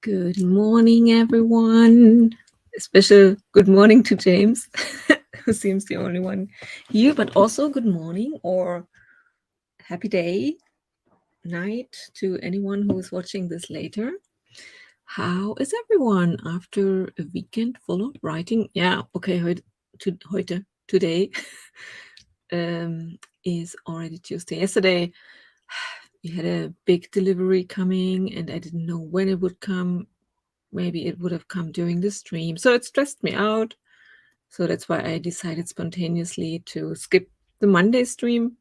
Good morning, everyone. A special good morning to James, who seems the only one here, but also good morning or happy day, night to anyone who is watching this later. How is everyone after a weekend full of writing? Yeah, okay, today is already Tuesday. Yesterday, we had a big delivery coming and I didn't know when it would come. Maybe it would have come during the stream. So it stressed me out. So that's why I decided spontaneously to skip the Monday stream,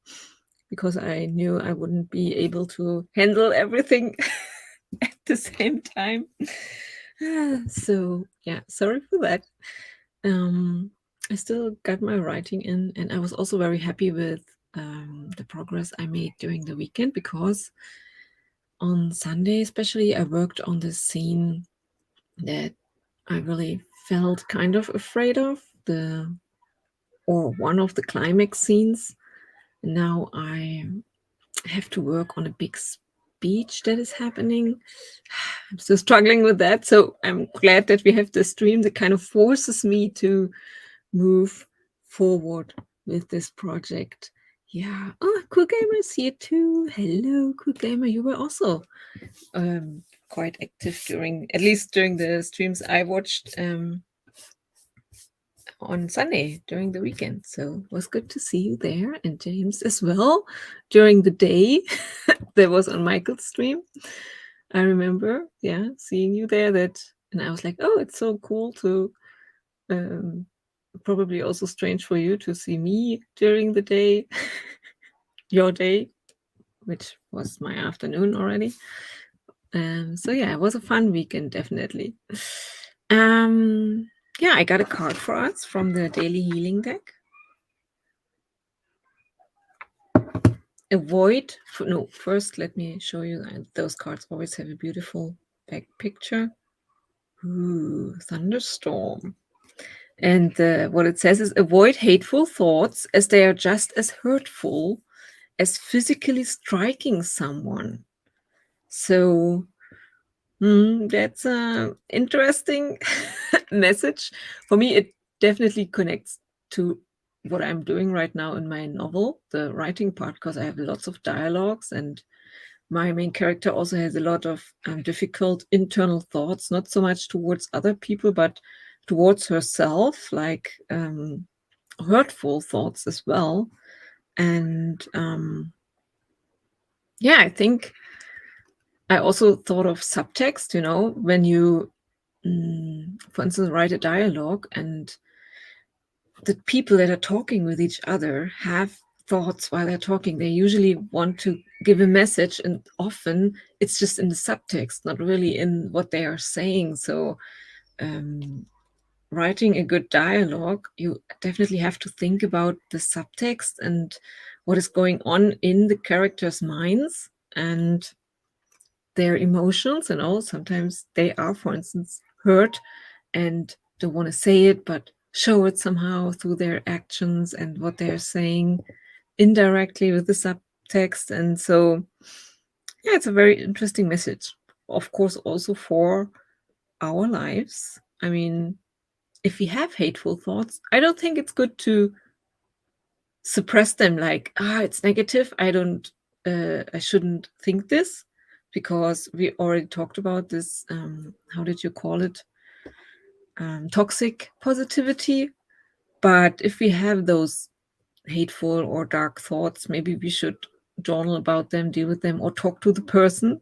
because I knew I wouldn't be able to handle everything at the same time. So yeah, sorry for that. I still got my writing in, and I was also very happy with the progress I made during the weekend, because on Sunday especially I worked on this scene that I really felt kind of afraid of, one of the climax scenes. Now I have to work on a big speech that is happening. I'm still struggling with that, so I'm glad that we have the stream that kind of forces me to move forward with this project. Yeah. Oh, Cool Gamer is here too. Hello, Cool Gamer. You were also quite active during the streams I watched on Sunday during the weekend. So it was good to see you there, and James as well during the day. That was on Michael's stream. I remember, seeing you there. And I was like, oh, it's so cool to. Probably also strange for you to see me during the day, your day, which was my afternoon already. So yeah, it was a fun weekend, definitely. Yeah, I got a card for us from the Daily Healing deck. First let me show you that those cards always have a beautiful back picture. Ooh, thunderstorm. And what it says is, avoid hateful thoughts, as they are just as hurtful as physically striking someone. So that's an interesting message. For me, it definitely connects to what I'm doing right now in my novel, the writing part, because I have lots of dialogues, and my main character also has a lot of difficult internal thoughts, not so much towards other people, but towards herself, like hurtful thoughts as well. And yeah, I think I also thought of subtext, when you, for instance, write a dialogue and the people that are talking with each other have thoughts while they're talking. They usually want to give a message, and often it's just in the subtext, not really in what they are saying. So writing a good dialogue, you definitely have to think about the subtext and what is going on in the characters' minds and their emotions. Sometimes they are, for instance, hurt and don't want to say it, but show it somehow through their actions and what they're saying indirectly with the subtext. And so, yeah, it's a very interesting message, of course, also for our lives. I mean, if we have hateful thoughts, I don't think it's good to suppress them, like, it's negative, I shouldn't think this, because we already talked about this, how did you call it, toxic positivity. But if we have those hateful or dark thoughts, maybe we should journal about them, deal with them, or talk to the person,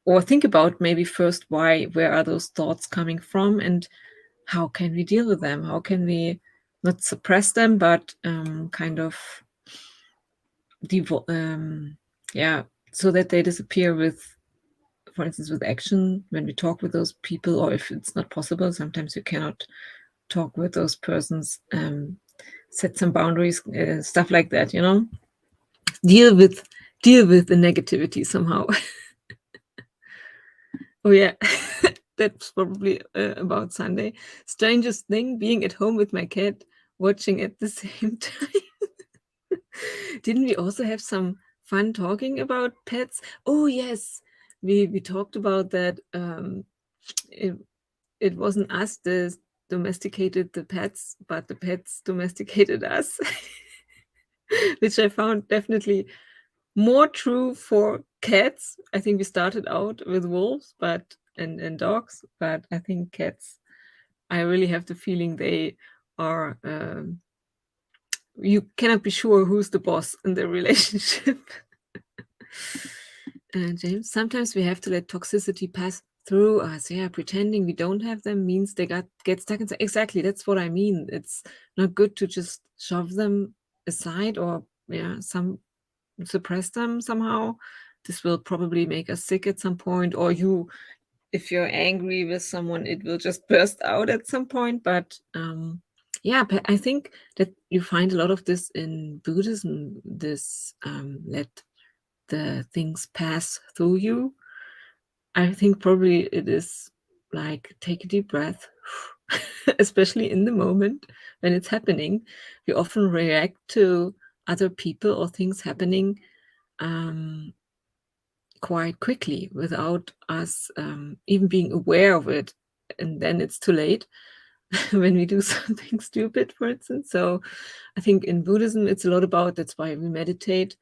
or think about maybe first where are those thoughts coming from, and how can we deal with them, how can we not suppress them, but kind of so that they disappear with, for instance, with action, when we talk with those people, or if it's not possible, sometimes you cannot talk with those persons, set some boundaries, stuff like that, deal with the negativity somehow. Oh yeah. That's probably about Sunday. Strangest thing, being at home with my cat, watching at the same time. Didn't we also have some fun talking about pets? Oh yes, we talked about that it wasn't us that domesticated the pets, but the pets domesticated us, which I found definitely more true for cats. I think we started out with wolves, and dogs, but I think cats, I really have the feeling they are, you cannot be sure who's the boss in the relationship. James, sometimes we have to let toxicity pass through us. Yeah, pretending we don't have them means they get stuck inside. Exactly, that's what I mean. It's not good to just shove them aside or suppress them somehow. This will probably make us sick at some point, or if you're angry with someone, it will just burst out at some point. But but I think that you find a lot of this in Buddhism, this let the things pass through you. I think probably it is like take a deep breath, especially in the moment when it's happening. We often react to other people or things happening quite quickly without us even being aware of it. And then it's too late when we do something stupid, for instance. So I think in Buddhism, it's a lot about, that's why we meditate,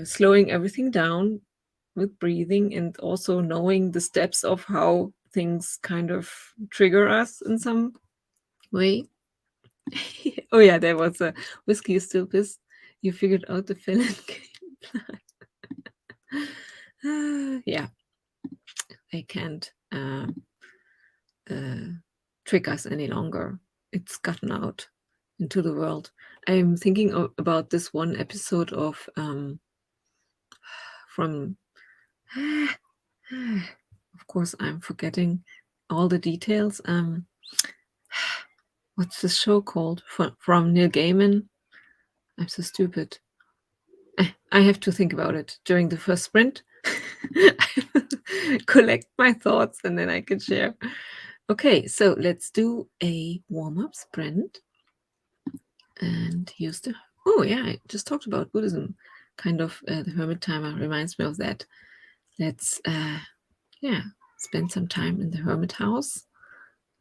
slowing everything down with breathing and also knowing the steps of how things kind of trigger us in some way. Oh yeah, there was a whiskey is still pissed. You figured out the villain game plan. Yeah, they can't trick us any longer. It's gotten out into the world. I'm thinking about this one episode of from of course I'm forgetting all the details. What's this show called from Neil Gaiman? I'm so stupid. I have to think about it during the first sprint. Collect my thoughts and then I can share. Okay, so let's do a warm-up sprint and use the, oh yeah, I just talked about Buddhism. Kind of the hermit timer reminds me of that. Let's spend some time in the hermit house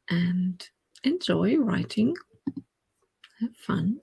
and enjoy writing. Have fun.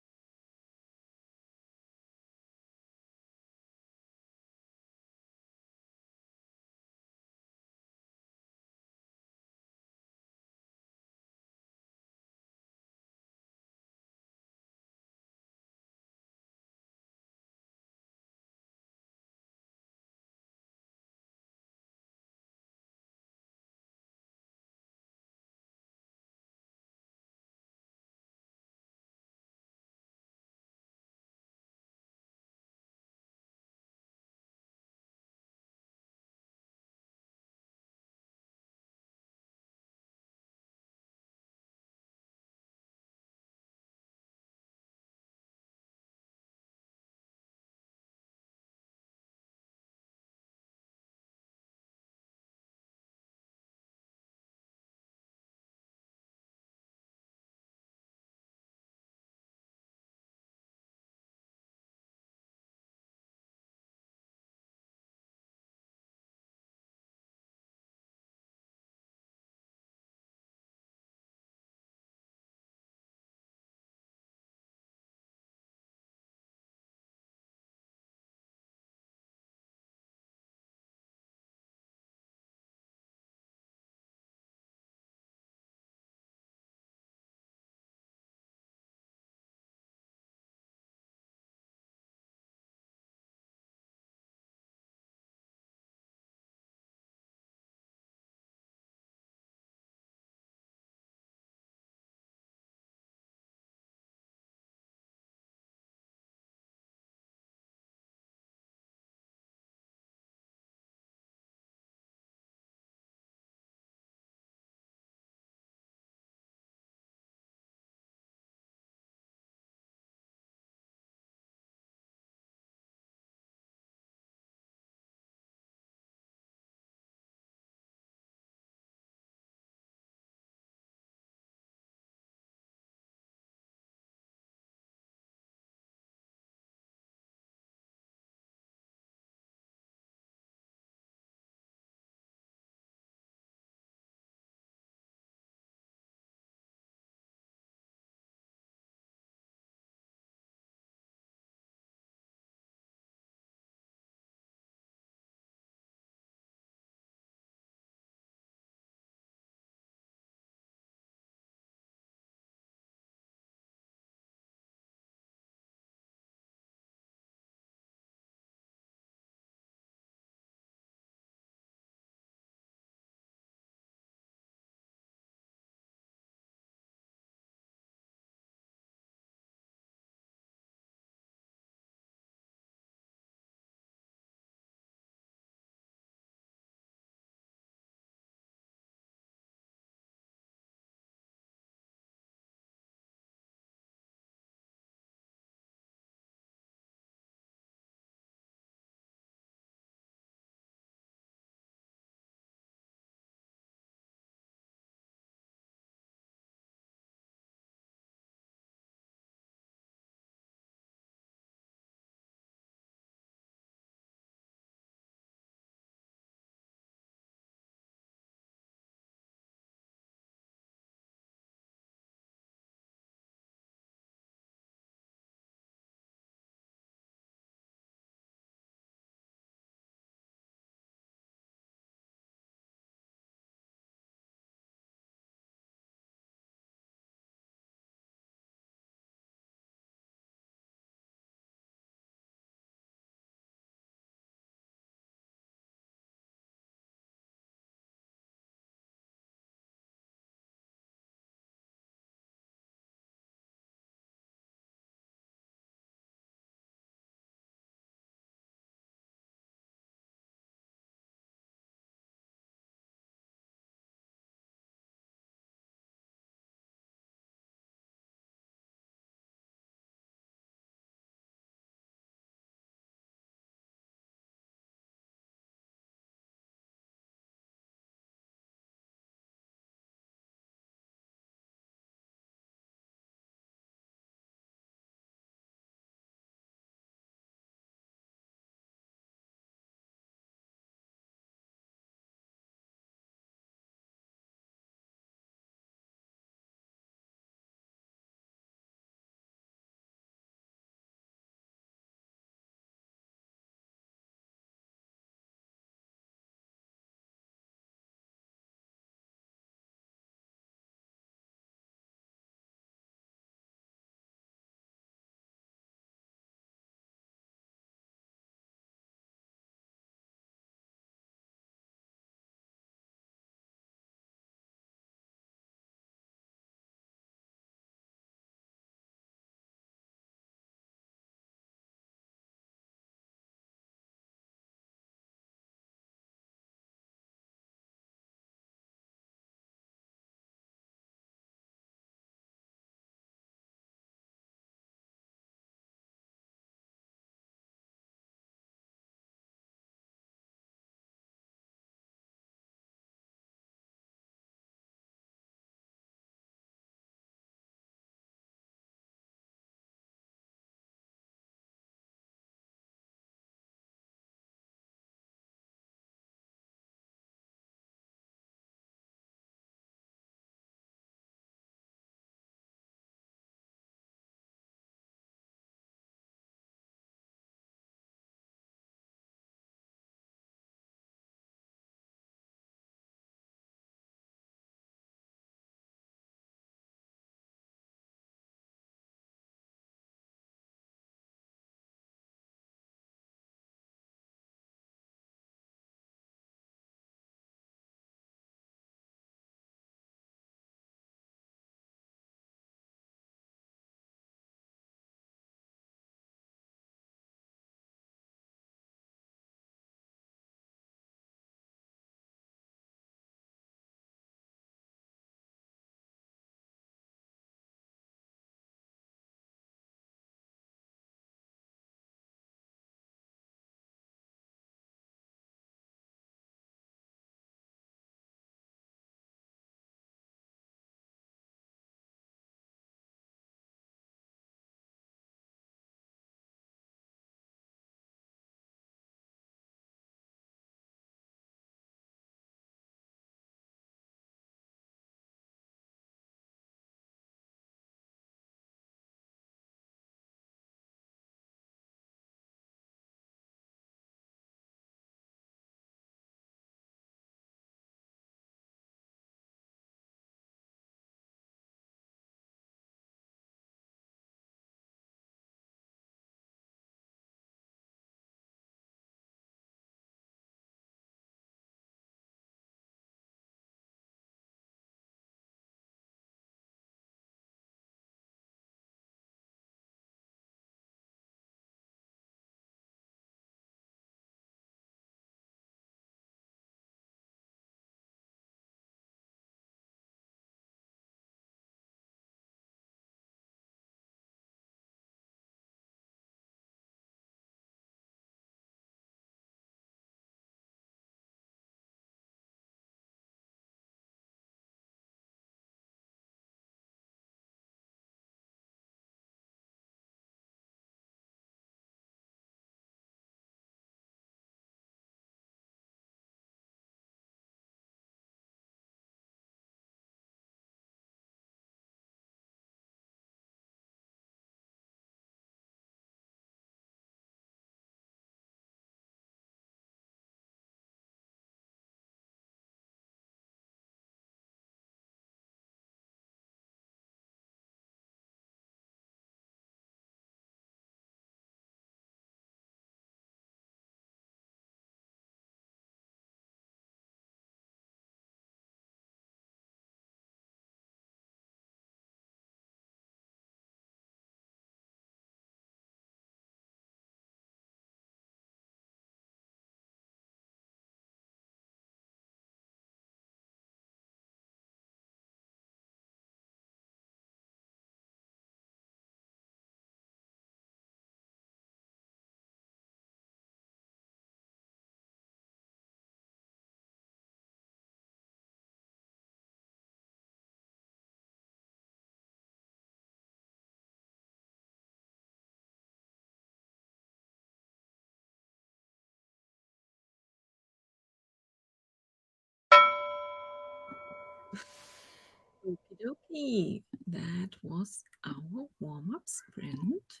Okie dokie. That was our warm-up sprint.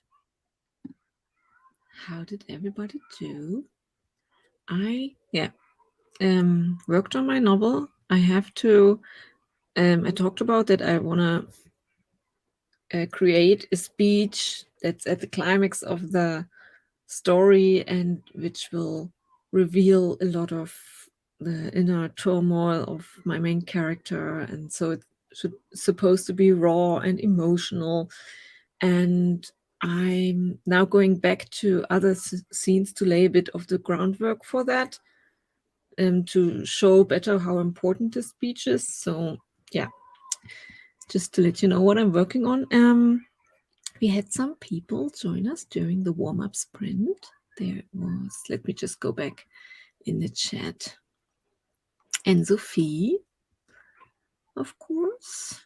How did everybody do? I worked on my novel. I have to. I talked about that I want to create a speech that's at the climax of the story and which will reveal a lot of the inner turmoil of my main character, and so it's supposed to be raw and emotional. And I'm now going back to other scenes to lay a bit of the groundwork for that, to show better how important the speech is. So yeah, just to let you know what I'm working on. We had some people join us during the warm-up sprint. There was, let me just go back in the chat. And Sophie, of course,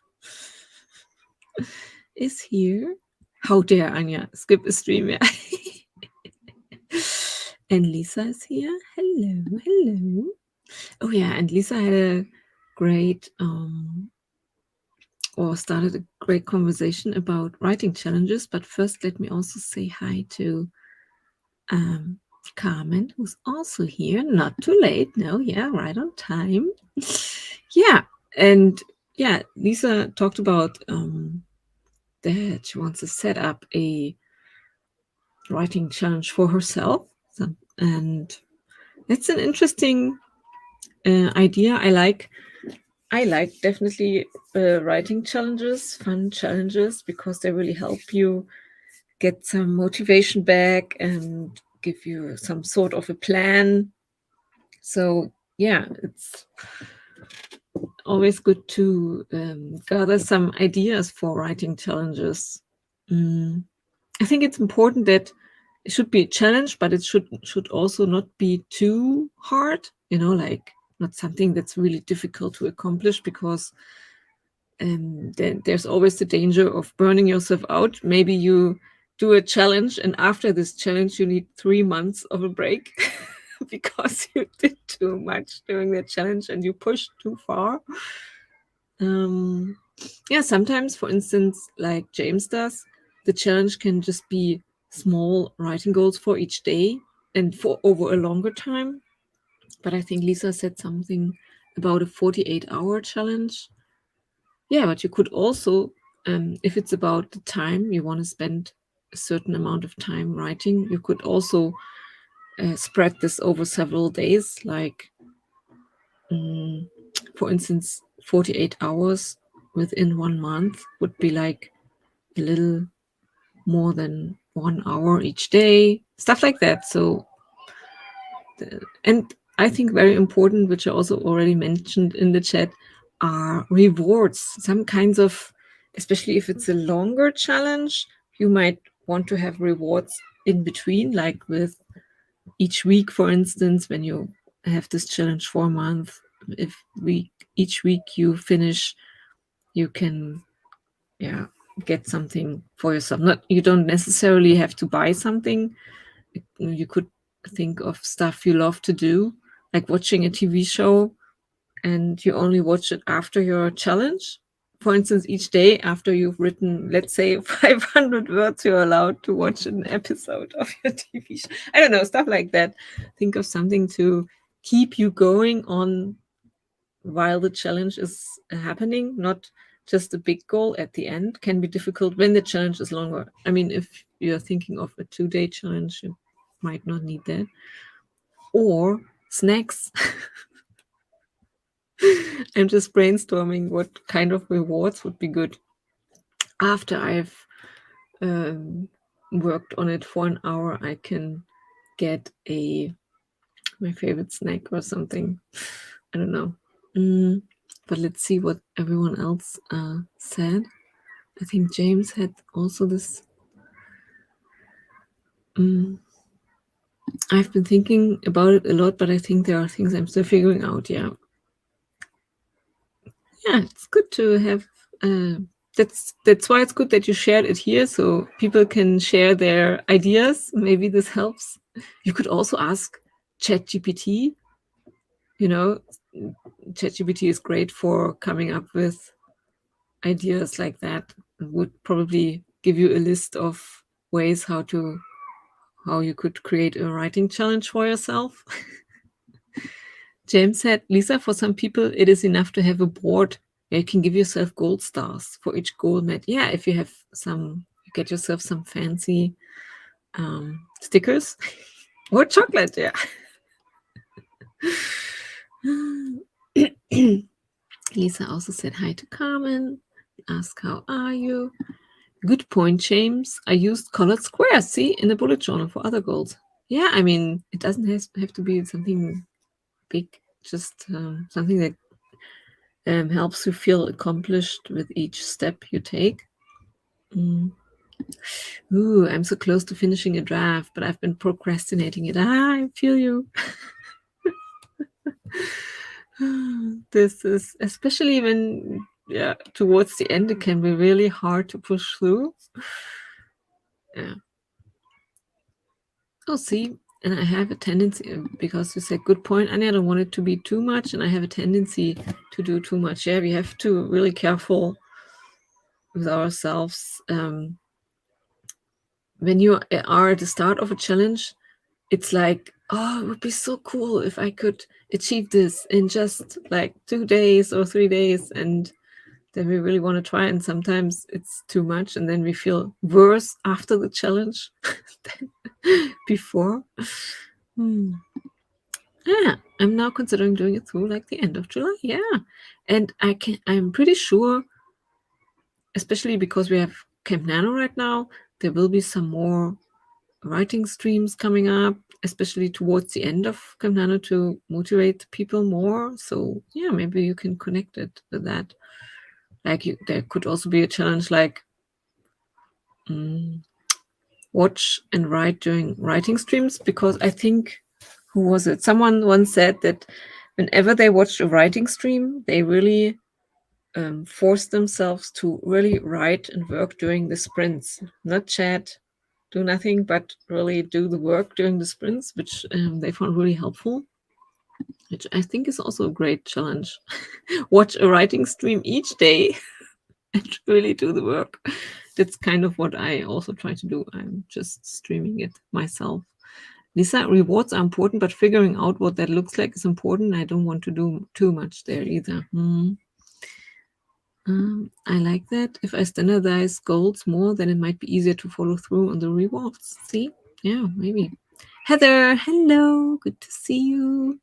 is here. How dare Anja skip a stream? Yeah. And Lisa is here. Hello, hello. Oh yeah, and Lisa had a great or started a great conversation about writing challenges. But first, let me also say hi to Carmen, who's also here. Not too late. No, yeah, right on time. Yeah, and yeah, Lisa talked about that she wants to set up a writing challenge for herself. And it's an interesting idea. I like definitely writing challenges, fun challenges, because they really help you get some motivation back and give you some sort of a plan. So yeah, it's always good to gather some ideas for writing challenges. I think it's important that it should be a challenge, but it should also not be too hard, like not something that's really difficult to accomplish, because then there's always the danger of burning yourself out. Maybe you do a challenge, and after this challenge you need 3 months of a break because you did too much during the challenge and you pushed too far. Yeah, sometimes, for instance, like James does, the challenge can just be small writing goals for each day and for over a longer time. But I think Lisa said something about a 48-hour challenge. Yeah, but you could also, if it's about the time you want to spend a certain amount of time writing, you could also spread this over several days. Like, for instance, 48 hours within 1 month would be like a little more than 1 hour each day, stuff like that. So, and I think very important, which I also already mentioned in the chat, are rewards. Some kinds of, especially if it's a longer challenge, you might want to have rewards in between, like with each week, for instance, when you have this challenge for a month. If each week you finish, you can get something for yourself. Not, you don't necessarily have to buy something. You could think of stuff you love to do, like watching a TV show, and you only watch it after your challenge. For instance, each day after you've written, let's say, 500 words, you're allowed to watch an episode of your TV show. I don't know, stuff like that. Think of something to keep you going on while the challenge is happening, not just a big goal at the end. Can be difficult when the challenge is longer. I mean, if you're thinking of a 2-day challenge, you might not need that. Or snacks. I'm just brainstorming what kind of rewards would be good. After I've worked on it for an hour, I can get my favorite snack or something. I don't know. But let's see what everyone else said. I think James had also this. I've been thinking about it a lot, but I think there are things I'm still figuring out. Yeah, it's good to have. That's why it's good that you shared it here, so people can share their ideas. Maybe this helps. You could also ask ChatGPT. ChatGPT is great for coming up with ideas like that. It would probably give you a list of ways how you could create a writing challenge for yourself. James said, Lisa, for some people, it is enough to have a board where you can give yourself gold stars for each goal met. Yeah, if you have you get yourself some fancy stickers or chocolate, yeah. Lisa also said hi to Carmen. Ask, how are you? Good point, James. I used colored squares, see, in the bullet journal for other goals. Yeah, I mean, it doesn't have to be something big, just something that helps you feel accomplished with each step you take. Ooh, I'm so close to finishing a draft, but I've been procrastinating it. I feel you. This is, especially when, towards the end, it can be really hard to push through. Yeah. Oh, see, and I have a tendency, because you said good point, Anja, I don't want it to be too much, and I have a tendency to do too much. Yeah, we have to really careful with ourselves. When you are at the start of a challenge, it's like, oh, it would be so cool if I could achieve this in just like 2 days or 3 days, and then we really want to try, and sometimes it's too much, and then we feel worse after the challenge than before. Yeah, I'm now considering doing it through like the end of July. Yeah, and I'm pretty sure, especially because we have Camp Nano right now, there will be some more writing streams coming up, especially towards the end of Camp Nano, to motivate people more. So yeah, maybe you can connect it with that. Like there could also be a challenge like watch and write during writing streams, because I think, who was it? Someone once said that whenever they watched a writing stream, they really force themselves to really write and work during the sprints, not chat, do nothing, but really do the work during the sprints, which they found really helpful, which I think is also a great challenge. Watch a writing stream each day and really do the work. That's kind of what I also try to do. I'm just streaming it myself. Lisa, rewards are important, but figuring out what that looks like is important. I don't want to do too much there either. I like that. If I standardize goals more, then it might be easier to follow through on the rewards. See? Yeah, maybe. Heather, hello. Good to see you.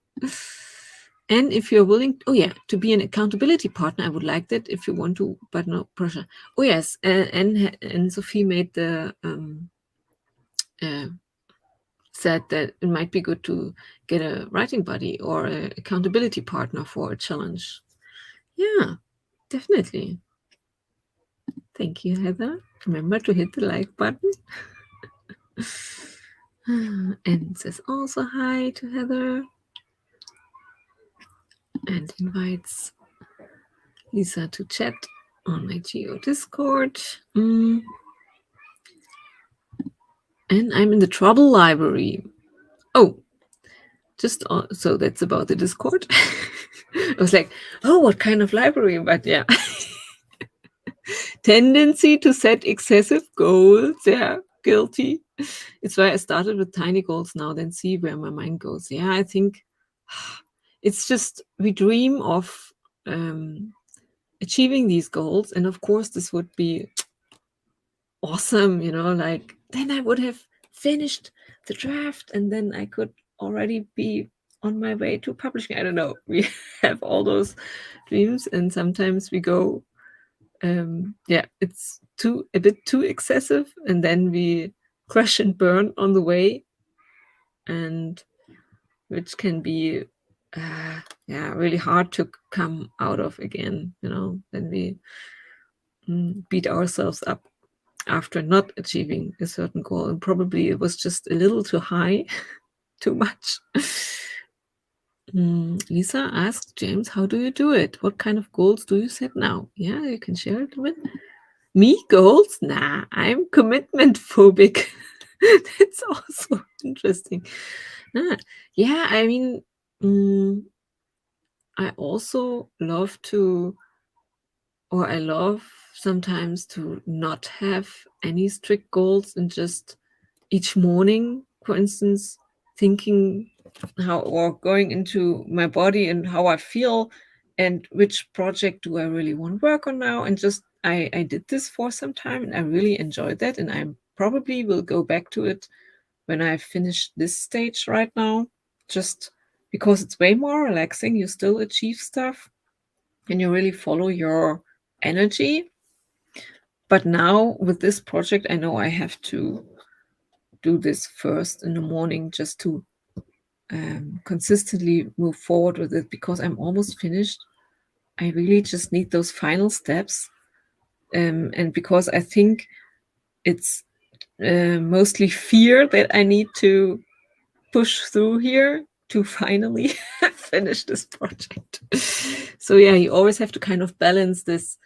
And if you're willing, to be an accountability partner, I would like that if you want to, but no pressure. Oh, yes. And Sophie made the said that it might be good to get a writing buddy or an accountability partner for a challenge. Yeah, definitely. Thank you, Heather. Remember to hit the like button. And says also hi to Heather. And invites Lisa to chat on my Geo Discord. And I'm in the Trouble Library. Oh, so that's about the Discord. I was like, oh, what kind of library? But yeah. Tendency to set excessive goals. Yeah, guilty. It's why I started with tiny goals now, then see where my mind goes. Yeah, I think it's just, we dream of achieving these goals. And of course, this would be awesome, like then I would have finished the draft and then I could already be on my way to publishing. I don't know. We have all those dreams, and sometimes we go it's a bit too excessive, and then we crash and burn on the way, and which can be really hard to come out of again. Then we beat ourselves up after not achieving a certain goal, and probably it was just a little too high, too much. Lisa asked James, how do you do it? What kind of goals do you set now? Yeah, you can share it with me. Goals? Nah, I'm commitment phobic. That's also interesting. Yeah, I mean, I also love to, or I love sometimes to not have any strict goals and just each morning, for instance, thinking how or going into my body and how I feel and which project do I really want to work on now. And just I did this for some time and I really enjoyed that. And I probably will go back to it when I finish this stage right now, just because it's way more relaxing. You still achieve stuff and you really follow your energy. But now with this project, I know I have to do this first in the morning just to consistently move forward with it because I'm almost finished. I really just need those final steps. And because I think it's mostly fear that I need to push through here to finally finish this project. So yeah, you always have to kind of balance this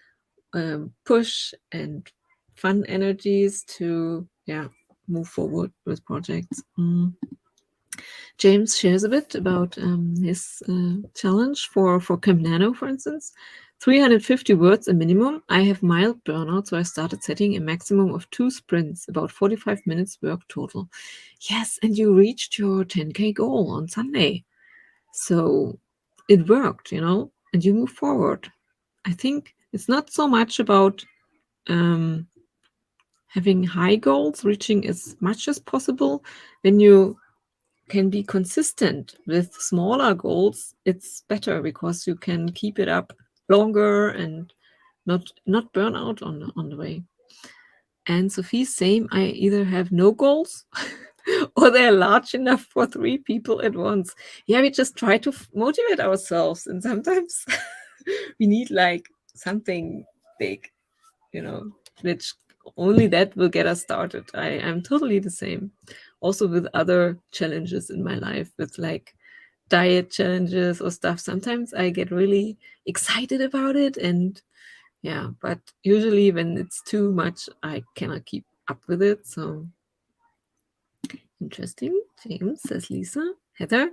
push and fun energies to move forward with projects. James shares a bit about his challenge for Camp Nano, for instance. 350 words a minimum. I have mild burnout, so I started setting a maximum of 2 sprints, about 45 minutes work total. Yes, and you reached your 10K goal on Sunday. So it worked, and you move forward. I think it's not so much about having high goals, reaching as much as possible. When you can be consistent with smaller goals, it's better because you can keep it up longer and not burn out on the way. And Sophie, same. I either have no goals or they're large enough for 3 people at once. Yeah, we just try to motivate ourselves, and sometimes we need like something big, which only that will get us started. I'm totally the same. Also with other challenges in my life, with like diet challenges or stuff. Sometimes I get really excited about it, and but usually when it's too much, I cannot keep up with it. So interesting. James, says Lisa. Heather.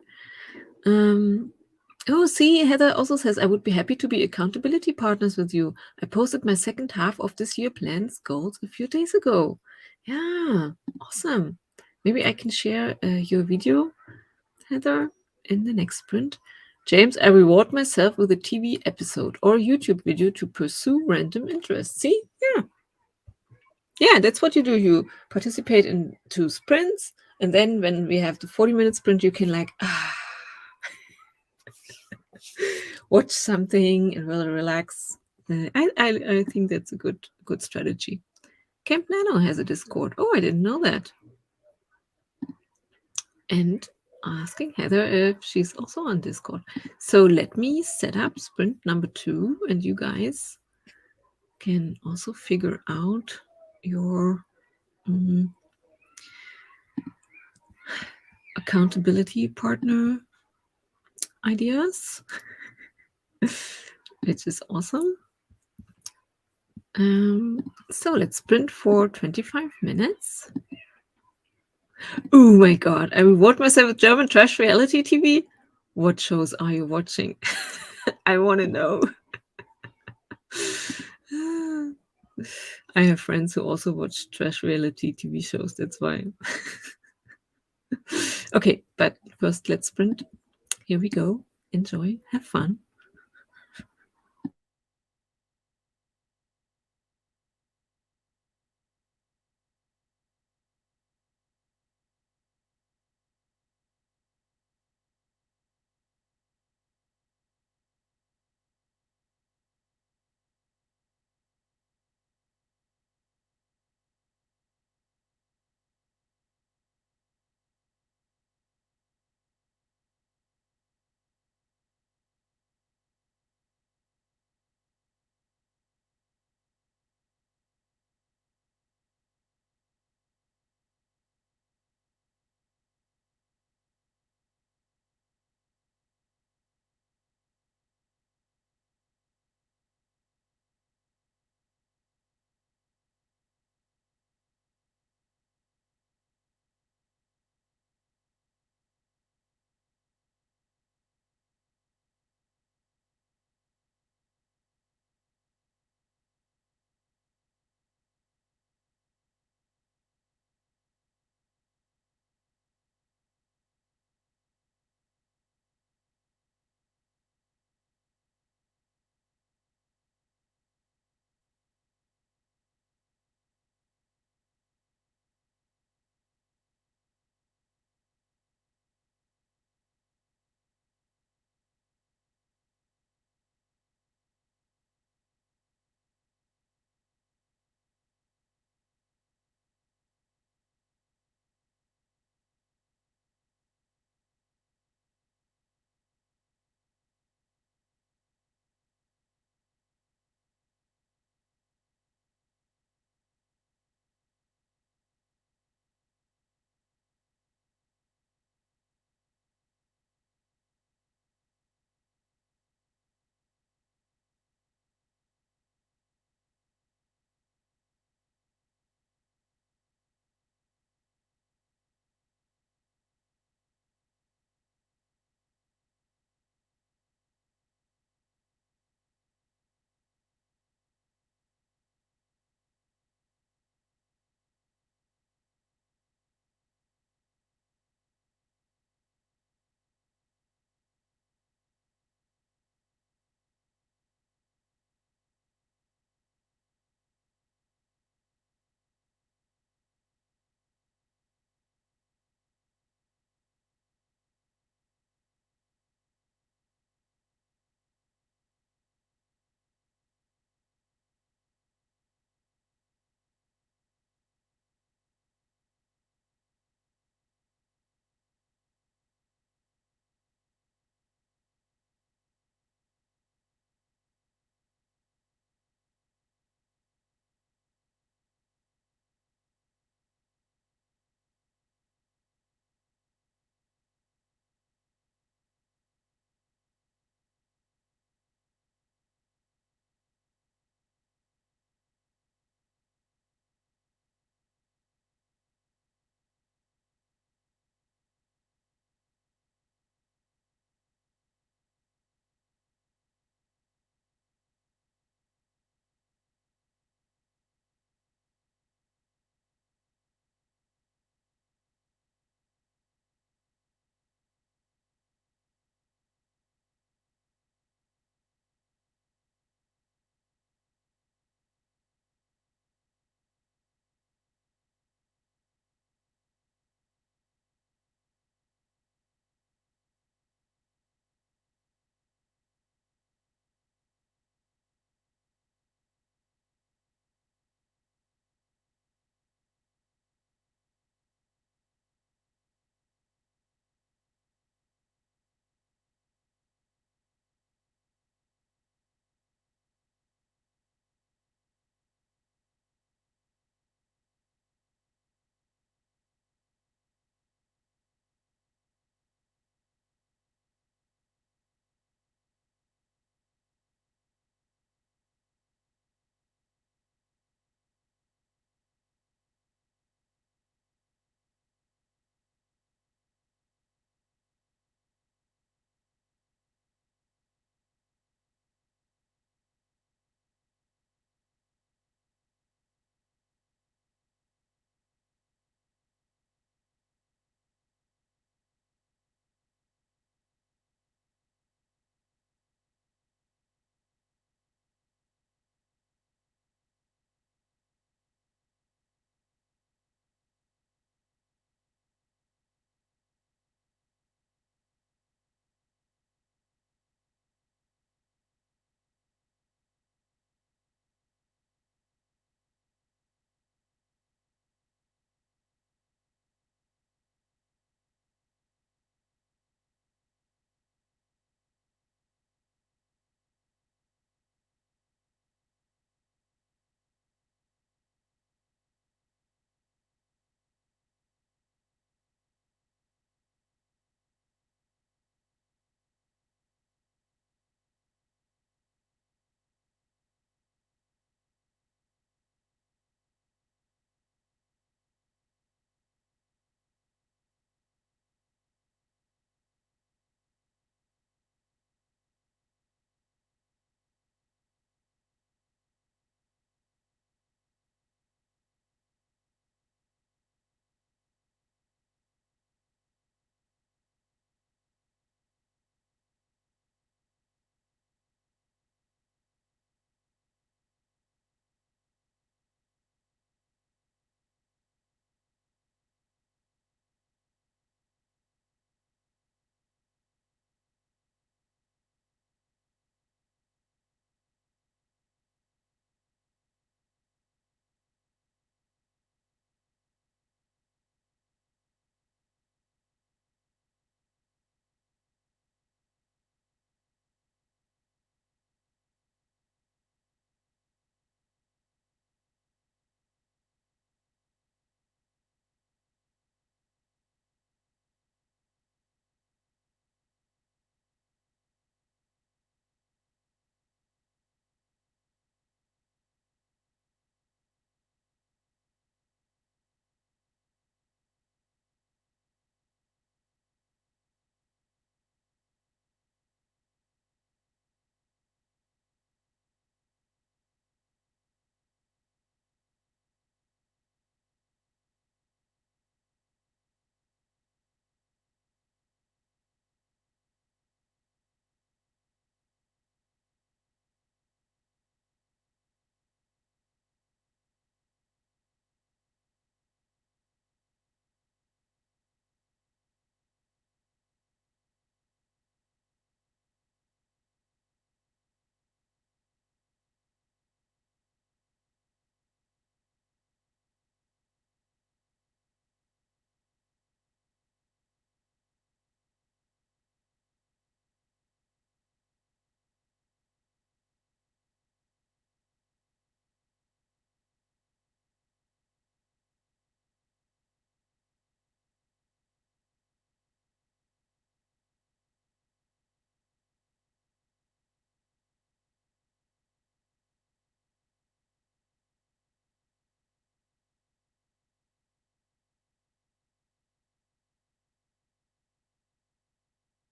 Oh, see, Heather also says, I would be happy to be accountability partners with you. I posted my second half of this year plans goals a few days ago. Yeah, awesome. Maybe I can share your video, Heather, in the next sprint. James, I reward myself with a TV episode or a YouTube video to pursue random interests. See? Yeah. Yeah, that's what you do. You participate in 2 sprints, and then when we have the 40-minute sprint, you can like, watch something and really relax. I think that's a good strategy. Camp Nano has a Discord. Oh, I didn't know that. And asking Heather if she's also on Discord. So let me set up sprint number 2, and you guys can also figure out your accountability partner ideas, which is awesome. So let's sprint for 25 minutes. Oh my god, I reward myself with German trash reality TV. What shows are you watching? I want to know. I have friends who also watch trash reality TV shows, that's why. Okay, but first let's sprint. Here we go. Enjoy, have fun.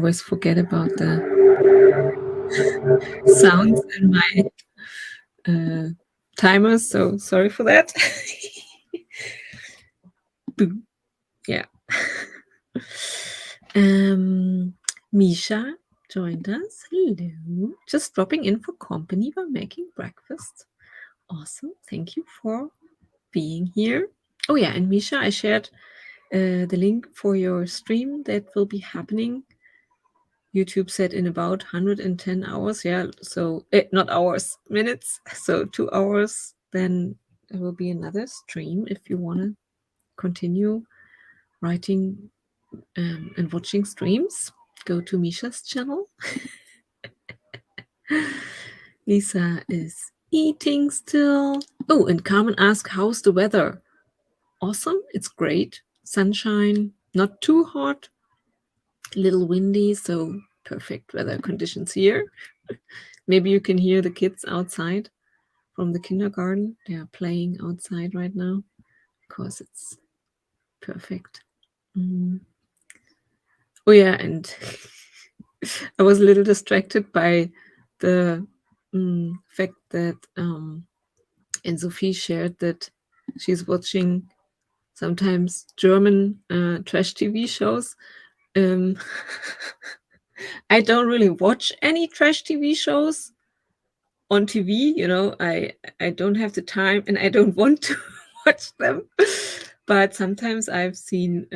always forget about the sounds in my timers, so sorry for that. Boom. Yeah. Misha joined us. Hello. Just dropping in for company while making breakfast. Awesome. Thank you for being here. Oh yeah, and Misha, I shared the link for your stream that will be happening. YouTube said in about 110 hours. Yeah, so not hours, minutes. So 2 hours. Then there will be another stream if you want to continue writing and watching streams. Go to Misha's channel. Lisa is eating still. Oh, and Carmen asked, how's the weather? Awesome. It's great. Sunshine, not too hot, a little windy, so perfect weather conditions here. Maybe you can hear the kids outside from the kindergarten. They are playing outside right now because it's perfect. Oh yeah, and I was a little distracted by the fact that and Sophie shared that she's watching sometimes German trash TV shows. I don't really watch any trash TV shows on TV. You know, I don't have the time and I don't want to watch them. But sometimes I've seen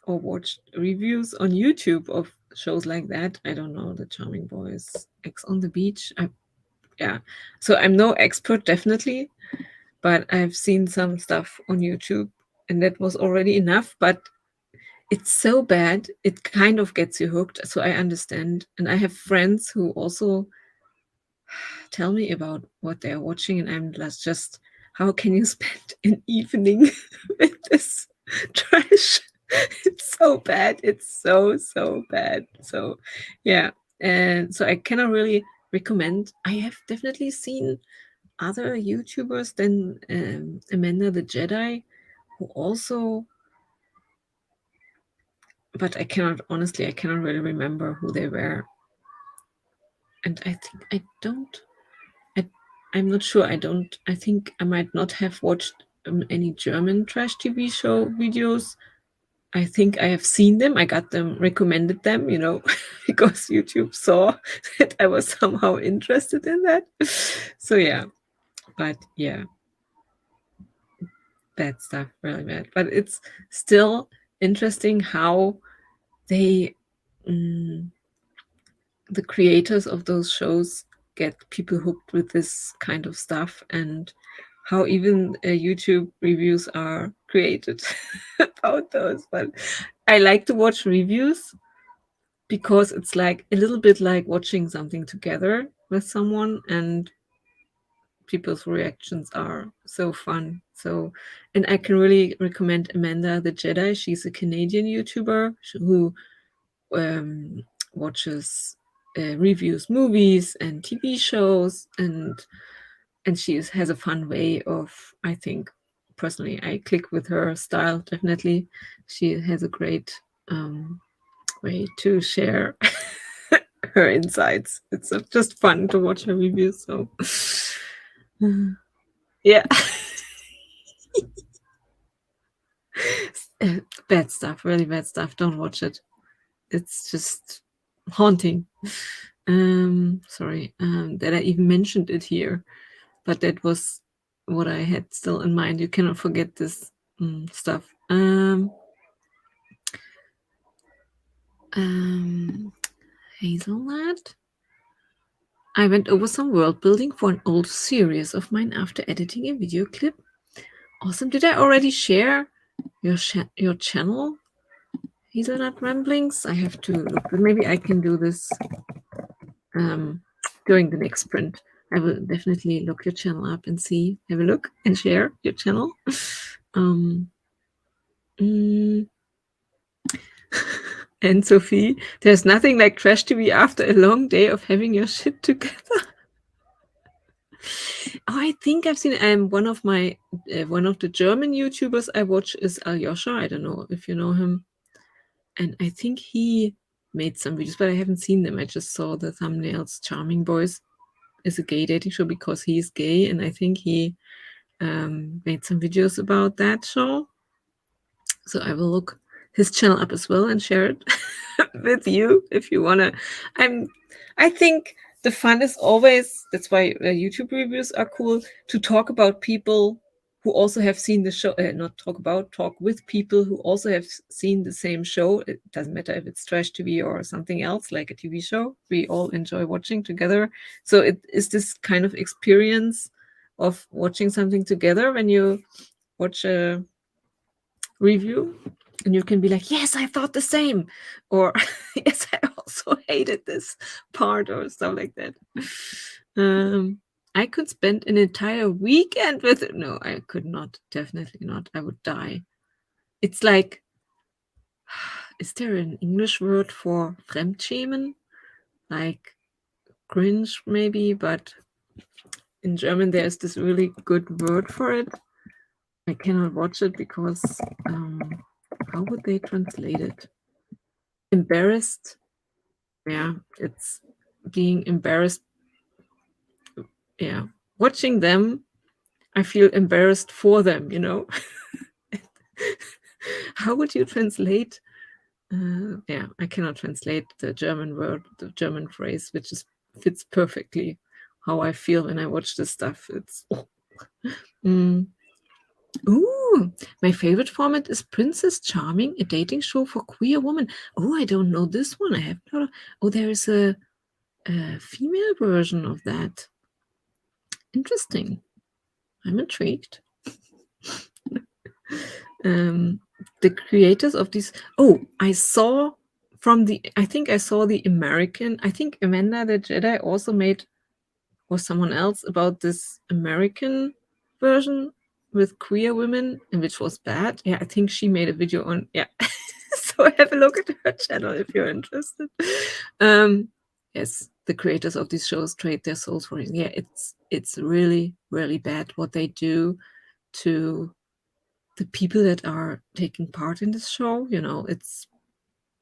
or watched reviews on YouTube of shows like that. I don't know, The Charming Boys, X on the Beach. Yeah, so I'm no expert, definitely, but I've seen some stuff on YouTube and that was already enough. But it's so bad, it kind of gets you hooked. So I understand. And I have friends who also tell me about what they're watching, and I'm just, how can you spend an evening with this trash? It's so bad. It's so bad. So yeah. And so I cannot really recommend. I have definitely seen other YouTubers than Amanda the Jedi, who also, but I cannot really remember who they were. And I think I'm not sure. I think I might not have watched any German trash TV show videos. I think I have seen them. I got them, recommended them, you know, because YouTube saw that I was somehow interested in that. So yeah, but yeah, bad stuff, really bad. But it's still interesting how they, the creators of those shows, get people hooked with this kind of stuff, and how even YouTube reviews are created about those. But I like to watch reviews because it's like a little bit like watching something together with someone, and people's reactions are so fun. So, and I can really recommend Amanda the Jedi. She's a Canadian YouTuber who watches reviews movies and TV shows, and she has a fun way of, I think personally I click with her style. Definitely she has a great way to share her insights. It's just fun to watch her reviews. So yeah. Bad stuff, really bad stuff. Don't watch it. It's just haunting. Sorry that I even mentioned it here, but that was what I had still in mind. You cannot forget this stuff. Hazelnut. I went over some world building for an old series of mine after editing a video clip. Awesome. Did I already share your channel, Hazelnut Ramblings? I have to look. Maybe I can do this during the next sprint. I will definitely look your channel up and see, have a look and share your channel. And Sophie, there's nothing like trash TV after a long day of having your shit together. Oh, I think I've seen one of the German YouTubers I watch is Aljoscha. I don't know if you know him. And I think he made some videos, but I haven't seen them. I just saw the thumbnails. Charming Boys is a gay dating show because he's gay, and I think he made some videos about that show. So I will look his channel up as well and share it with you if you wanna. I think the fun is always, that's why YouTube reviews are cool, to talk about people who also have seen the show, talk with people who also have seen the same show. It doesn't matter if it's trash TV or something else like a TV show. We all enjoy watching together. So it is this kind of experience of watching something together when you watch a review, and you can be like, yes, I thought the same, or yes, I also hated this part, or stuff like that. I could spend an entire weekend with it. No, I could not. Definitely not. I would die. It's like, is there an English word for Fremdschämen? Like cringe, maybe, but in German there's this really good word for it. I cannot watch it because how would they translate it? Embarrassed. Yeah, it's being embarrassed. Yeah, watching them, I feel embarrassed for them, you know. How would you translate? Yeah, I cannot translate the German word, the German phrase, which fits perfectly how I feel when I watch this stuff. It's Ooh, my favorite format is Princess Charming, a dating show for queer women. Oh, I don't know this one. I have not. Oh, there is a female version of that. Interesting. I'm intrigued. The creators of these. Oh, I saw I think I saw the American. I think Amanda the Jedi also made, or someone else, about this American version with queer women, and which was bad. Yeah, I think she made a video on. Yeah, so have a look at her channel if you're interested. Yes, the creators of these shows trade their souls for it. Yeah, it's really really bad what they do to the people that are taking part in this show. You know, it's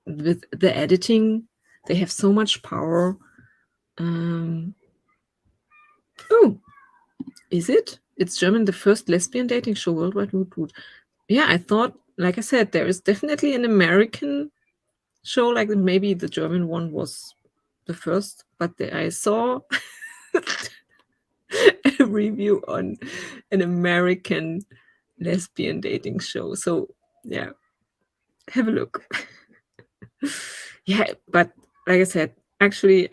with the editing, they have so much power. Oh, is it? It's German, the first lesbian dating show worldwide. Woot, woot. Yeah, I thought, like I said, there is definitely an American show, like maybe the German one was the first, but I saw a review on an American lesbian dating show. So yeah, have a look. Yeah, but like I said, actually,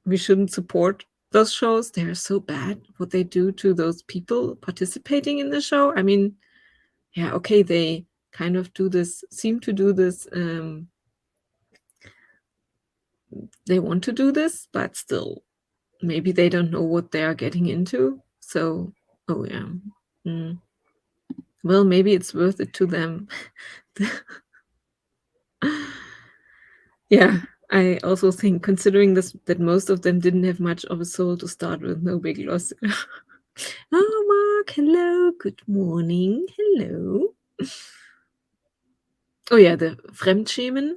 we shouldn't support those shows. They're so bad what they do to those people participating in the show. I mean, yeah, okay, they kind of seem to do this. They want to do this, but still, maybe they don't know what they are getting into. So, oh yeah. Well, maybe it's worth it to them. Yeah, I also think, considering this, that most of them didn't have much of a soul to start with, no big loss. Oh, Mark, hello, good morning, hello. Oh yeah, the Fremdschämen,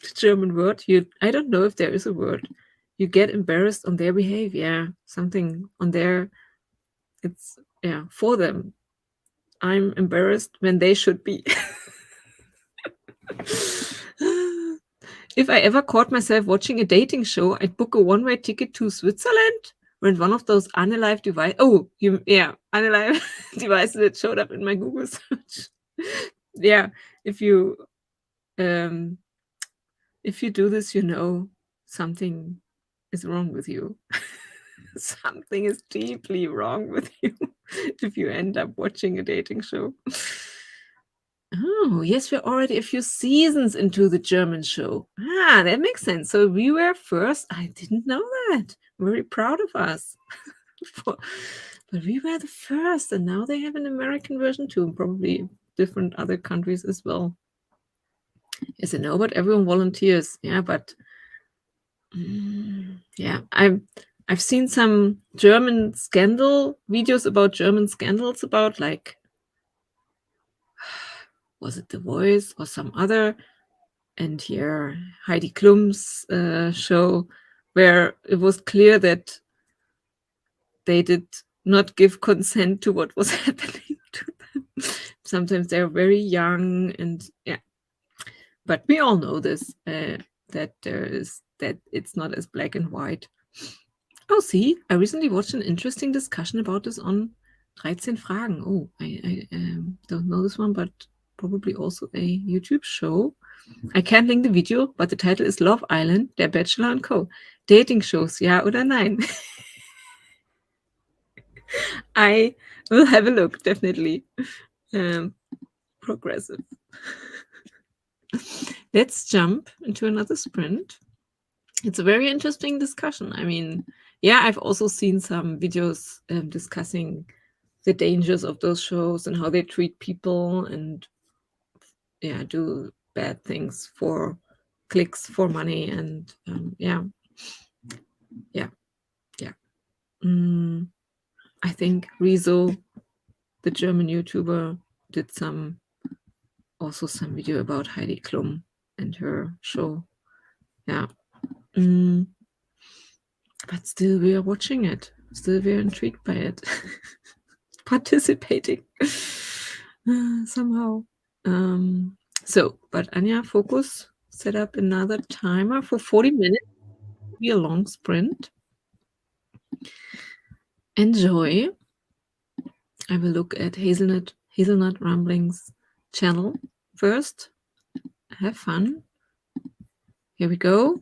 the German word. I don't know if there is a word. You get embarrassed on their behavior, something on their, it's, yeah, for them. I'm embarrassed when they should be. If I ever caught myself watching a dating show, I'd book a one-way ticket to Switzerland, rent one of those unalive devices. Oh, unalive devices that showed up in my Google search. Yeah, if you do this, you know something is wrong with you. Something is deeply wrong with you if you end up watching a dating show. Oh, yes, we're already a few seasons into the German show. Ah, that makes sense. So we were first. I didn't know that. Very proud of us. But we were the first, and now they have an American version too, and probably different other countries as well. Yes, I know, but everyone volunteers. Yeah, but yeah, I've seen some German scandal videos about German scandals about, like, was it The Voice or some other And here Heidi Klum's show, where it was clear that they did not give consent to what was happening to them. Sometimes they're very young, and yeah, but we all know this, that it's not as black and white. Oh, see, I recently watched an interesting discussion about this on 13 Fragen. Oh, I don't know this one, but probably also a YouTube show. I can't link the video, but the title is Love Island, Der Bachelor and Co. Dating Shows, ja oder nein? I will have a look, definitely. Progressive. Let's jump into another sprint. It's a very interesting discussion. I mean, yeah, I've also seen some videos discussing the dangers of those shows and how they treat people and, yeah, do bad things for clicks, for money, and yeah. I think Rezo, the German YouTuber, did some video about Heidi Klum and her show. Yeah. But still we are watching it. Still we are intrigued by it. Participating somehow. But Anja, focus. Set up another timer for 40 minutes. Be a long sprint. Enjoy. I will look at Hazelnut Rumblings channel first. Have fun. Here we go.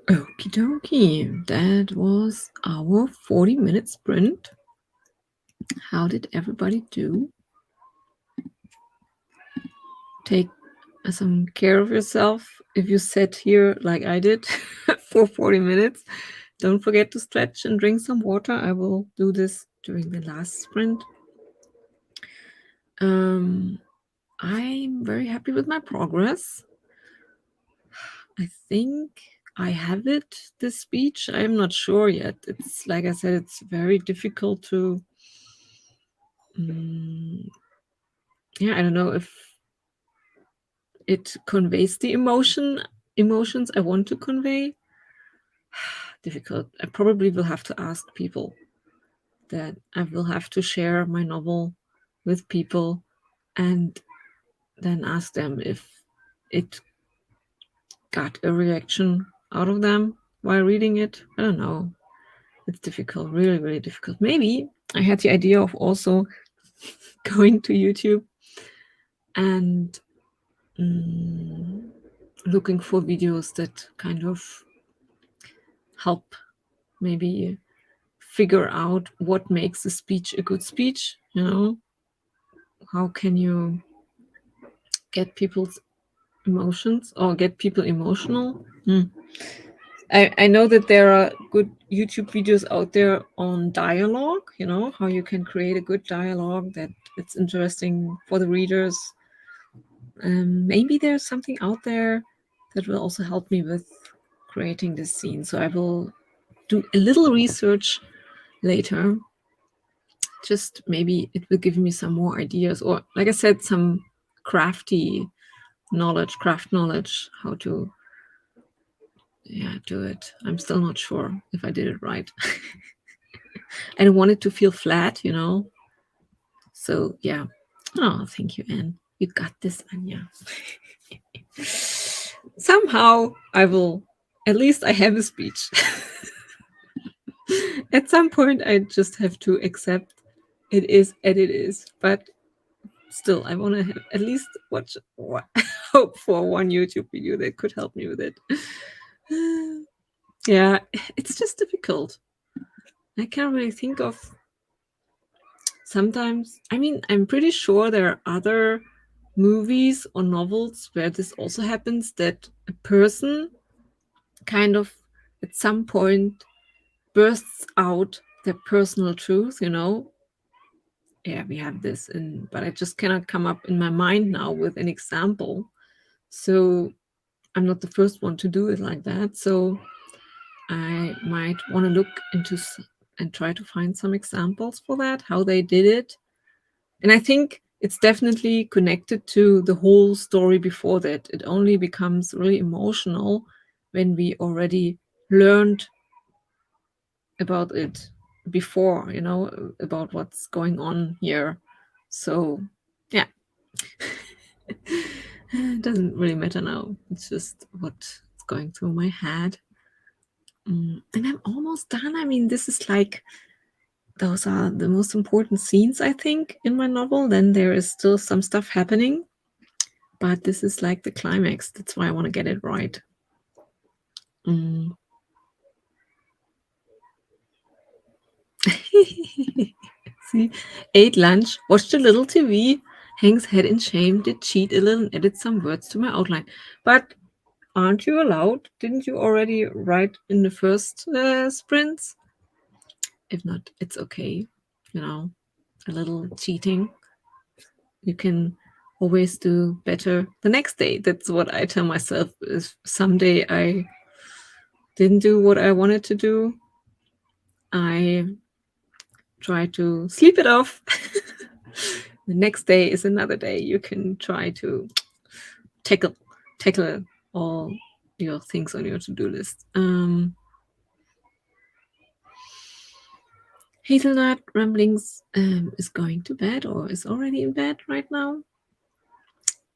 Okie dokie. That was our 40-minute sprint. How did everybody do? Take some care of yourself. If you sat here like I did for 40 minutes, don't forget to stretch and drink some water. I will do this during the last sprint. I'm very happy with my progress. I think I have it, this speech. I'm not sure yet. It's like I said, it's very difficult to yeah, I don't know if it conveys the emotions I want to convey. Difficult. I probably will have to ask people. That I will have to share my novel with people and then ask them if it got a reaction out of them while reading it. I don't know. It's difficult, really, really difficult. Maybe I had the idea of also going to YouTube and looking for videos that kind of help maybe figure out what makes a speech a good speech. You know, how can you get people's emotions or get people emotional? I know that there are good YouTube videos out there on dialogue, you know, how you can create a good dialogue that it's interesting for the readers. Maybe there's something out there that will also help me with creating this scene. So I will do a little research later. Just maybe it will give me some more ideas, or like I said, some craft knowledge, how to do it. I'm still not sure if I did it right. I don't want it to feel flat, you know. So yeah. Oh, thank you, Anne. You got this, Anja. Somehow I will, at least I have a speech. At some point I just have to accept it is and it is. But still, I want to have at least hope for one YouTube video that could help me with it. Yeah, it's just difficult. I can't really think of sometimes. I mean, I'm pretty sure there are other movies or novels where this also happens, that a person kind of at some point bursts out their personal truth, you know. Yeah, we have this, but I just cannot come up in my mind now with an example. So I'm not the first one to do it like that. So I might want to look into and try to find some examples for that, how they did it. And I think it's definitely connected to the whole story before that. It only becomes really emotional when we already learned about it before, you know, about what's going on here. So, yeah. It doesn't really matter now. It's just what's going through my head. And I'm almost done. I mean, this is like, those are the most important scenes, I think, in my novel. Then there is still some stuff happening, but this is like the climax. That's why I want to get it right. See, ate lunch, watched a little TV, hangs head in shame, did cheat a little and added some words to my outline. But aren't you allowed? Didn't you already write in the first sprints? If not, it's okay. You know, a little cheating. You can always do better the next day. That's what I tell myself. If someday I didn't do what I wanted to do, I try to sleep it off. The next day is another day. You can try to tackle all your things on your to-do list. Hazelnut Ramblings is going to bed, or is already in bed right now.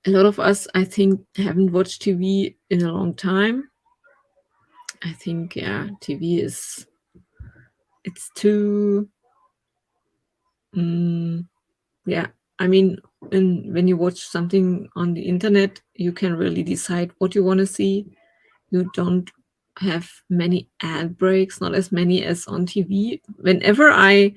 A lot of us, I think, haven't watched TV in a long time. I think, yeah, TV it's too, yeah. I mean, when you watch something on the internet, you can really decide what you want to see. You don't have many ad breaks, not as many as on TV. Whenever I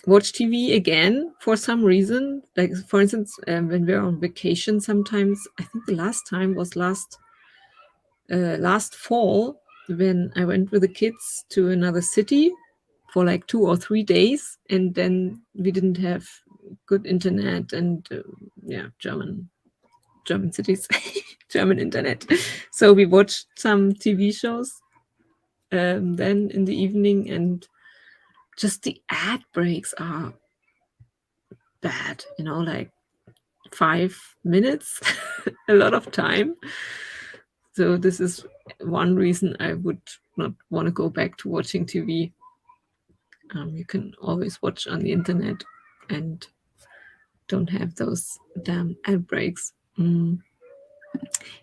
watch TV again for some reason, like for instance, when we're on vacation, sometimes I think the last time was last fall when I went with the kids to another city for like 2 or 3 days, and then we didn't have good internet and German cities, German internet. So we watched some TV shows then in the evening, and just the ad breaks are bad, like 5 minutes, a lot of time. So this is one reason I would not want to go back to watching TV. You can always watch on the internet and don't have those damn ad breaks.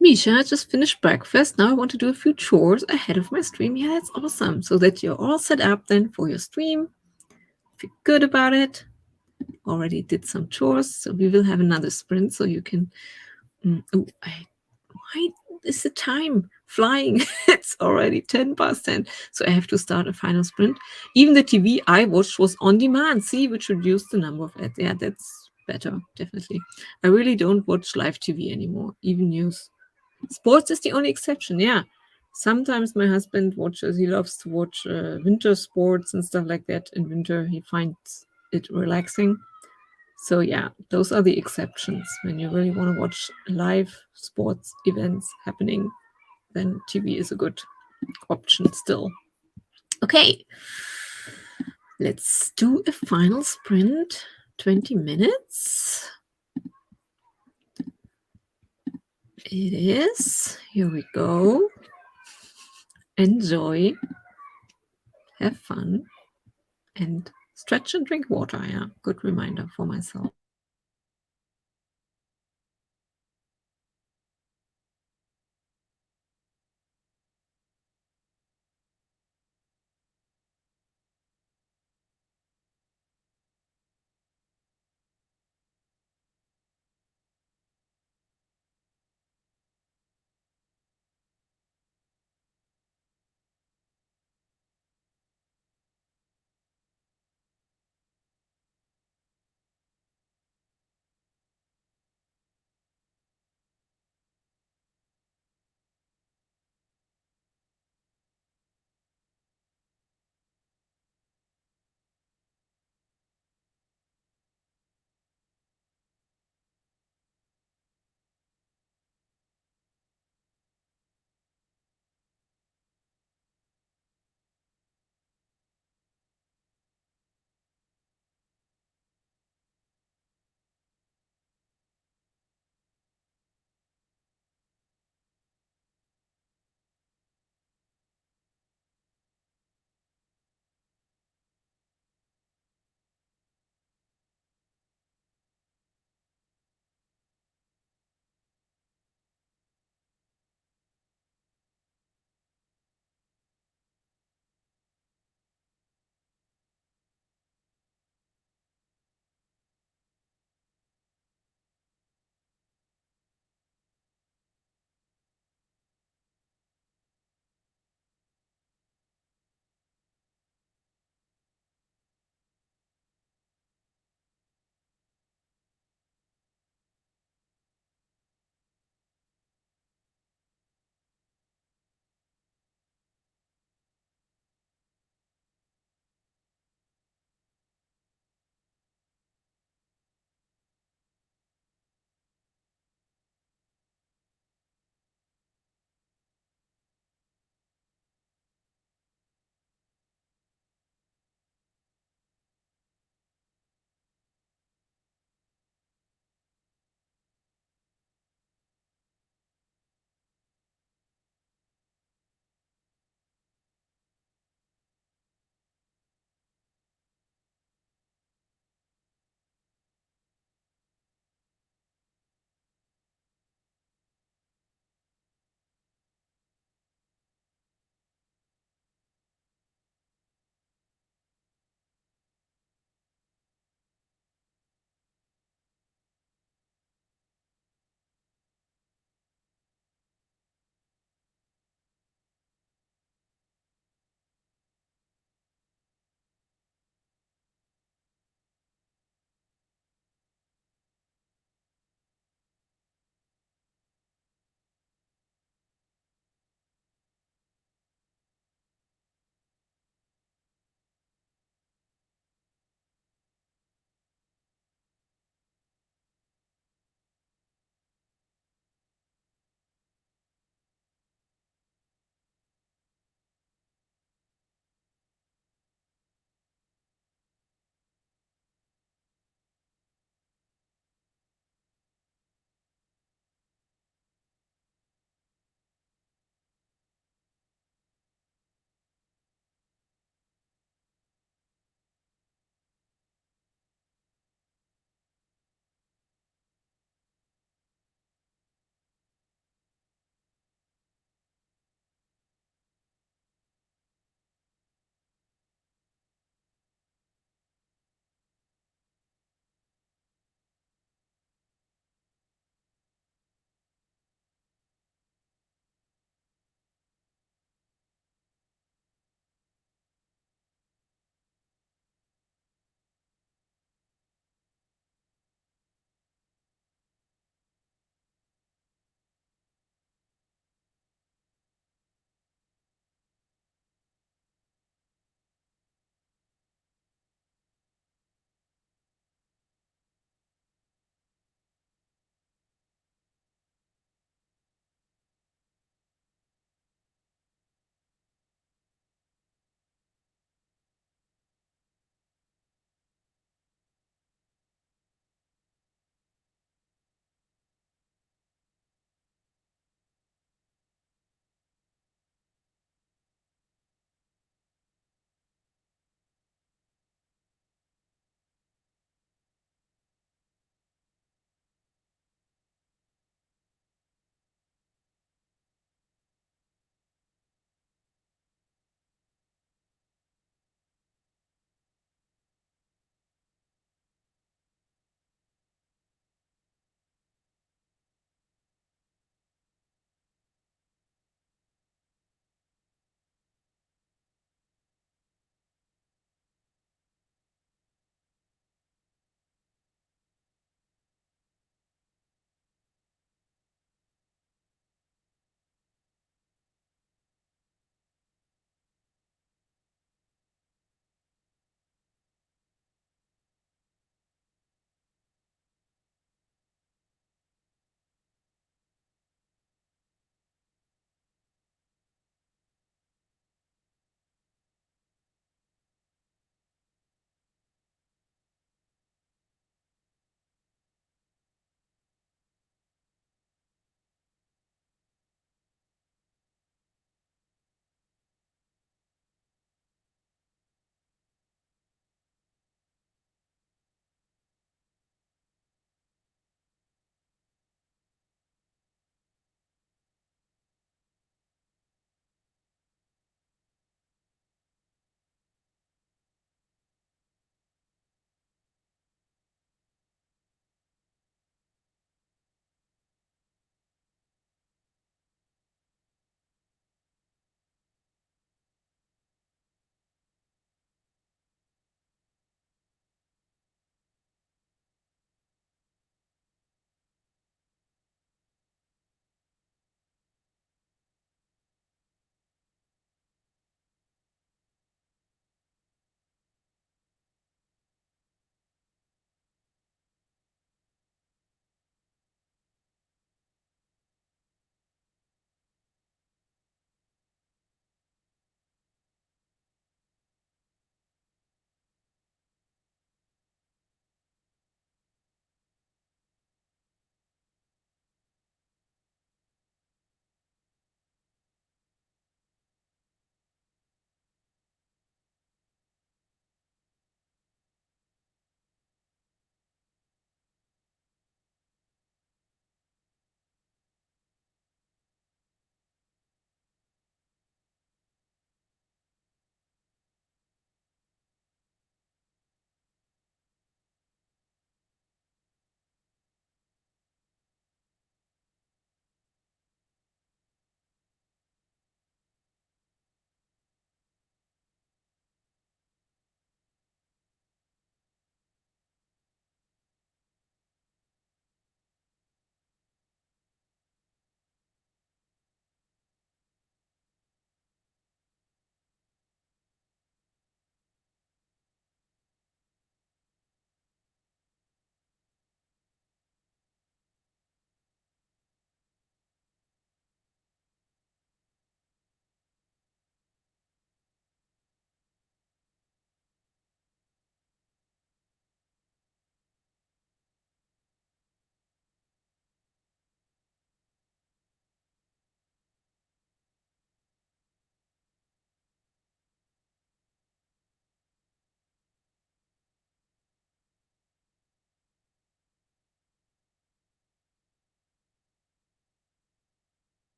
Misha, just finished breakfast. Now I want to do a few chores ahead of my stream. Yeah, that's awesome. So that you're all set up then for your stream. Feel good about it. Already did some chores, so we will have another sprint so you can. Why is the time flying? It's already 10 past 10, so I have to start a final sprint. Even the TV I watched was on demand, see, which reduced the number of ads. Yeah, that's better, definitely. I really don't watch live TV anymore, even news. Sports is the only exception, yeah. Sometimes my husband watches, he loves to watch winter sports and stuff like that. In winter, he finds it relaxing. So yeah, those are the exceptions. When you really want to watch live sports events happening, then TV is a good option still. Okay, let's do a final sprint. 20 minutes. It is. Here we go. Enjoy. Have fun. And stretch and drink water. Yeah, good reminder for myself.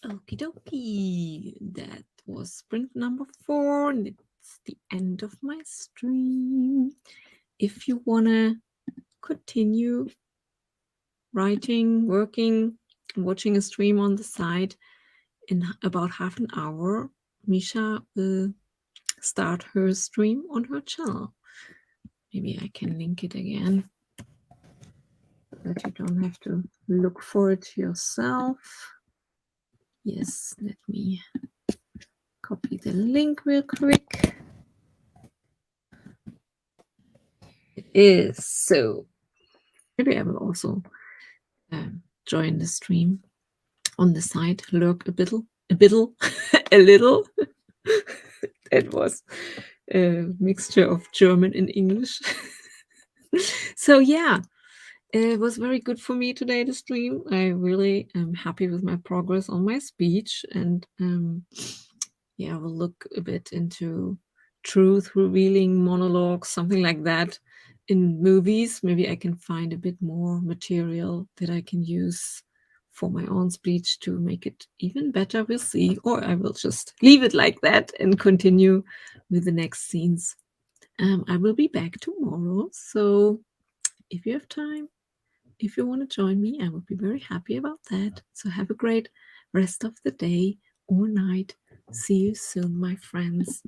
Okie dokie. That was sprint number 4, and it's the end of my stream. If you want to continue writing, working, watching a stream on the side, in about half an hour, Misha will start her stream on her channel. Maybe I can link it again, but you don't have to look for it yourself. Yes, let me copy the link real quick. It is so. Maybe I will also join the stream on the side, lurk a little. A little. That was a mixture of German and English. So yeah, it was very good for me today, the stream. I really am happy with my progress on my speech, and yeah, we'll look a bit into truth revealing monologues, something like that in movies. Maybe I can find a bit more material that I can use for my own speech to make it even better. We'll see, or I will just leave it like that and continue with the next scenes. I will be back tomorrow, so if you have time, if you want to join me, I would be very happy about that. So have a great rest of the day or night. See you soon, my friends.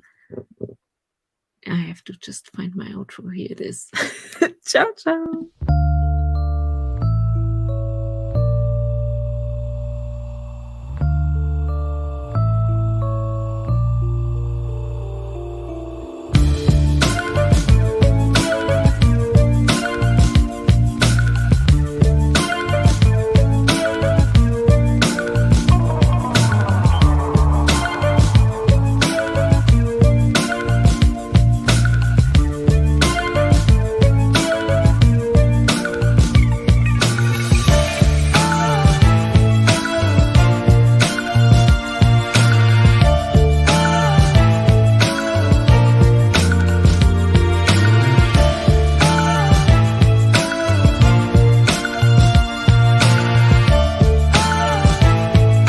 I have to just find my outro. Here it is. Ciao, ciao.